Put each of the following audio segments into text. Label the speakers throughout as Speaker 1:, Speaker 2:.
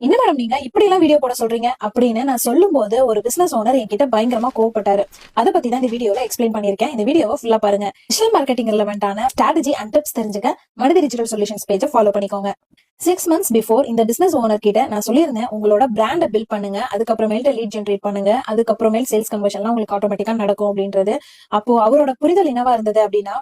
Speaker 1: என்ன மேடம் நீங்க இப்படி எல்லாம் வீடியோ போட சொல்றீங்க அப்படின்னு நான் சொல்லும் போது ஒரு பிசினஸ் ஓனர் என்கிட்ட பயங்கரமா கோவப்பட்டாரு. அதை பத்தி தான் இந்த வீடியோல எக்ஸ்பிளைன் பண்ணிருக்கேன். இந்த வீடியோவை ஃபுல்லா பாருங்க. டிஜிட்டல் மார்க்கெட்டிங் ரிலவெண்டான ஸ்ட்ராட்டஜி அண்ட் டிப்ஸ் தெரிஞ்சுக்க மனித டிஜிட்டல் சொல்யூஷன்ஸ் பேஜை ஃபாலோ பண்ணிக்கோங்க. 6 months பிஃபோர் இந்த பிசினஸ் ஓனர் கிட்ட நான் சொல்லியிருந்தேன், உங்களோட பிராண்டை பில்ட் பண்ணுங்க, அதுக்கப்புறமேல் லீட் ஜென்ரேட் பண்ணுங்க, அதுக்கப்புறமேல் சேல்ஸ் கன்வர்ஷன்லாம் உங்களுக்கு ஆட்டோமேட்டிக்கா நடக்கும் அப்படின்றது. அப்போ அவரோட புரிதல் என்னவா இருந்தது அப்படின்னா,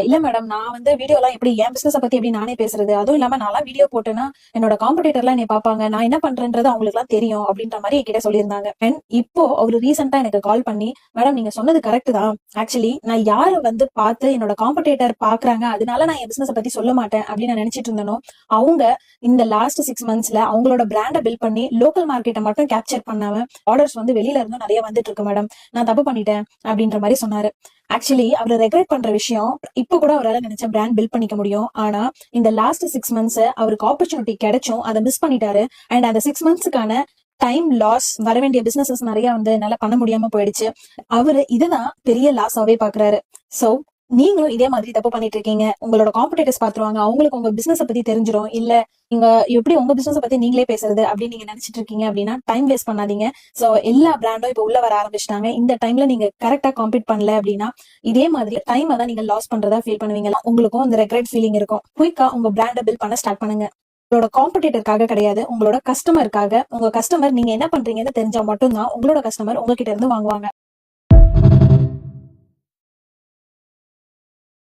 Speaker 1: இல்ல மேடம், நான் வந்து வீடியோலாம் எப்படி என் பிசினஸ் பத்தி எப்படி நானே பேசுறது, அதுவும் இல்லாம நான்லாம் வீடியோ போட்டேன்னா என்னோட காம்படிட்டர்லாம் என்னை பார்ப்பாங்க, நான் என்ன பண்றேன்றது அவங்களுக்கு எல்லாம் தெரியும் அப்படின்ற மாதிரி என்கிட்ட சொல்லியிருந்தாங்க. அண்ட் இப்போ அவரு ரீசெண்டா எனக்கு கால் பண்ணி, மேடம் நீங்க சொன்னது கரெக்ட் தான், ஆக்சுவலி நான் யாரை வந்து பார்த்து என்னோட காம்படிட்டர் பாக்குறாங்க அதனால நான் என் பிசினஸ் பத்தி சொல்ல மாட்டேன் அப்படின்னு நான் நினைச்சிட்டு இருந்தேனோ, அவங்க இந்த லாஸ்ட் 6 monthsல அவங்களோட பிராண்டை பில்ட் பண்ணி லோக்கல் மார்க்கெட்டை மட்டும் கேப்சர் பண்ணாம ஆர்டர்ஸ் வந்து வெளியில இருந்து நிறைய வந்துட்டு இருக்கு மேடம், நான் தப்பு பண்ணிட்டேன் அப்படின்ற மாதிரி சொன்னாரு. ஆக்சுவலி அவர் ரெக்ரெட் பண்ற விஷயம், இப்ப கூட அவரால் நினைச்ச பிராண்ட் பில்ட் பண்ணிக்க முடியும், ஆனா இந்த லாஸ்ட் 6 months அவருக்கு ஆப்பர்ச்சுனிட்டி கிடைச்சும் அதை மிஸ் பண்ணிட்டாரு. அண்ட் அந்த 6 monthsக்கான டைம் லாஸ், வர வேண்டிய பிசினஸஸ் நிறைய வந்து என்னால பண்ண முடியாம போயிடுச்சு. அவரு இதுதான் பெரிய லாஸாவே பாக்குறாரு. சோ நீங்களும் இதே மாதிரி தப்பு பண்ணிட்டு இருக்கீங்க. உங்களோட காம்படிட்டர்ஸ் பாத்துருவாங்க, அவங்களுக்கு உங்க பிசினஸ் பத்தி தெரிஞ்சிடும். இல்ல நீங்க எப்படி உங்க பிசினஸ் பத்தி நீங்களே பேசுறது அப்படின்னு நீங்க நினைச்சிட்டு இருக்கீங்க அப்படின்னா டைம் வேஸ்ட் பண்ணாதீங்க. சோ எல்லா பிராண்டும் இப்ப உள்ள வர ஆரம்பிச்சிட்டாங்க. இந்த டைம்ல நீங்க கரெக்டா காம்பீட் பண்ணல அப்படின்னா இதே மாதிரி டைம் தான் நீங்க லாஸ் பண்றதா ஃபீல் பண்ணுவீங்க. உங்களுக்கும் இந்த ரெக்ரெட் ஃபீலிங் இருக்கும். குயிக்கா உங்க பிராண்டை பில்ட் பண்ண ஸ்டார்ட் பண்ணுங்க. உங்களோட காம்படிட்டருக்காக கிடையாது, உங்களோட கஸ்டமருக்காக. உங்க கஸ்டமர் நீங்க என்ன பண்றீங்கன்னு தெரிஞ்சா மட்டும்தான் உங்களோட கஸ்டமர் உங்ககிட்ட இருந்து வாங்குவாங்க.